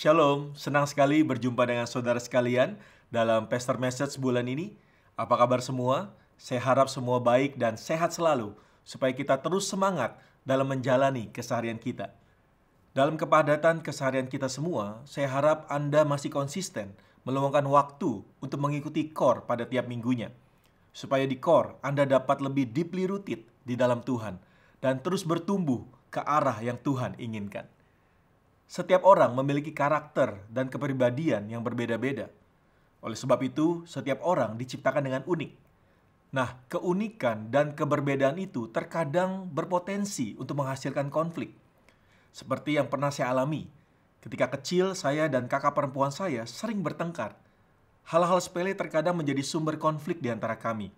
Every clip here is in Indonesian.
Shalom, senang sekali berjumpa dengan saudara sekalian dalam Pastor Message bulan ini. Apa kabar semua? Saya harap semua baik dan sehat selalu, supaya kita terus semangat dalam menjalani keseharian kita. Dalam kepadatan keseharian kita semua, saya harap Anda masih konsisten meluangkan waktu untuk mengikuti core pada tiap minggunya. Supaya di core, Anda dapat lebih deeply rooted di dalam Tuhan dan terus bertumbuh ke arah yang Tuhan inginkan. Setiap orang memiliki karakter dan kepribadian yang berbeda-beda. Oleh sebab itu, setiap orang diciptakan dengan unik. Nah, keunikan dan keberbedaan itu terkadang berpotensi untuk menghasilkan konflik. Seperti yang pernah saya alami. Ketika kecil, saya dan kakak perempuan saya sering bertengkar. Hal-hal sepele terkadang menjadi sumber konflik di antara kami.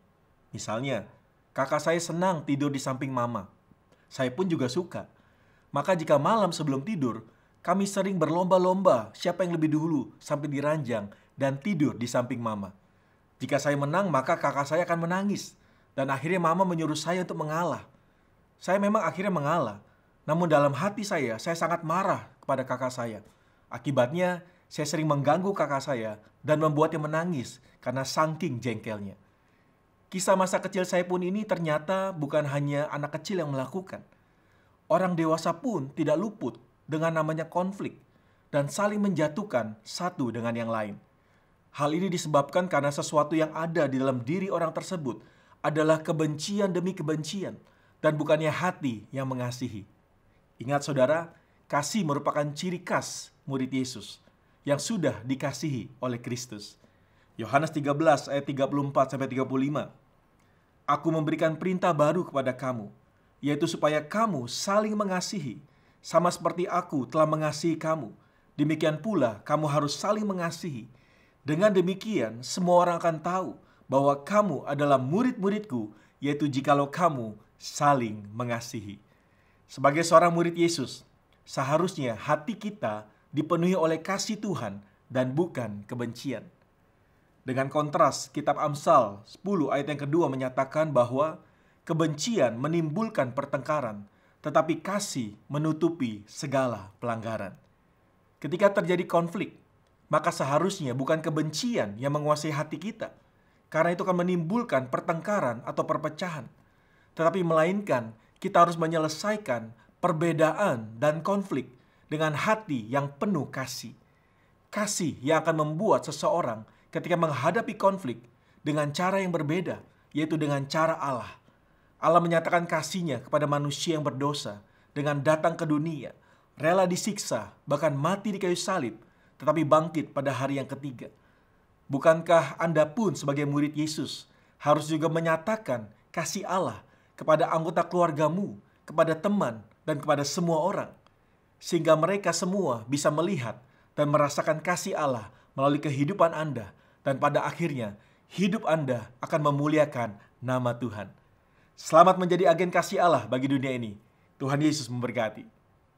Misalnya, kakak saya senang tidur di samping mama. Saya pun juga suka. Maka jika malam sebelum tidur, kami sering berlomba-lomba siapa yang lebih dulu sampai di ranjang dan tidur di samping mama. Jika saya menang, maka kakak saya akan menangis. Dan akhirnya mama menyuruh saya untuk mengalah. Saya memang akhirnya mengalah. Namun dalam hati saya sangat marah kepada kakak saya. Akibatnya, saya sering mengganggu kakak saya dan membuatnya menangis karena saking jengkelnya. Kisah masa kecil saya pun ini ternyata bukan hanya anak kecil yang melakukan. Orang dewasa pun tidak luput dengan namanya konflik dan saling menjatuhkan satu dengan yang lain. Hal ini disebabkan karena sesuatu yang ada di dalam diri orang tersebut adalah kebencian demi kebencian dan bukannya hati yang mengasihi. Ingat saudara, kasih merupakan ciri khas murid Yesus yang sudah dikasihi oleh Kristus. Yohanes 13 ayat 34-35. Aku memberikan perintah baru kepada kamu, yaitu supaya kamu saling mengasihi. Sama seperti aku telah mengasihi kamu, demikian pula kamu harus saling mengasihi. Dengan demikian, semua orang akan tahu bahwa kamu adalah murid-muridku, yaitu jikalau kamu saling mengasihi. Sebagai seorang murid Yesus, seharusnya hati kita dipenuhi oleh kasih Tuhan dan bukan kebencian. Dengan kontras, kitab Amsal 10 ayat yang kedua menyatakan bahwa kebencian menimbulkan pertengkaran, tetapi kasih menutupi segala pelanggaran. Ketika terjadi konflik, maka seharusnya bukan kebencian yang menguasai hati kita, karena itu akan menimbulkan pertengkaran atau perpecahan. Tetapi melainkan kita harus menyelesaikan perbedaan dan konflik dengan hati yang penuh kasih. Kasih yang akan membuat seseorang ketika menghadapi konflik dengan cara yang berbeda, yaitu dengan cara Allah. Allah menyatakan kasih-Nya kepada manusia yang berdosa dengan datang ke dunia, rela disiksa, bahkan mati di kayu salib, tetapi bangkit pada hari yang ketiga. Bukankah Anda pun sebagai murid Yesus harus juga menyatakan kasih Allah kepada anggota keluargamu, kepada teman, dan kepada semua orang, sehingga mereka semua bisa melihat dan merasakan kasih Allah melalui kehidupan Anda, dan pada akhirnya hidup Anda akan memuliakan nama Tuhan. Selamat menjadi agen kasih Allah bagi dunia ini. Tuhan Yesus memberkati.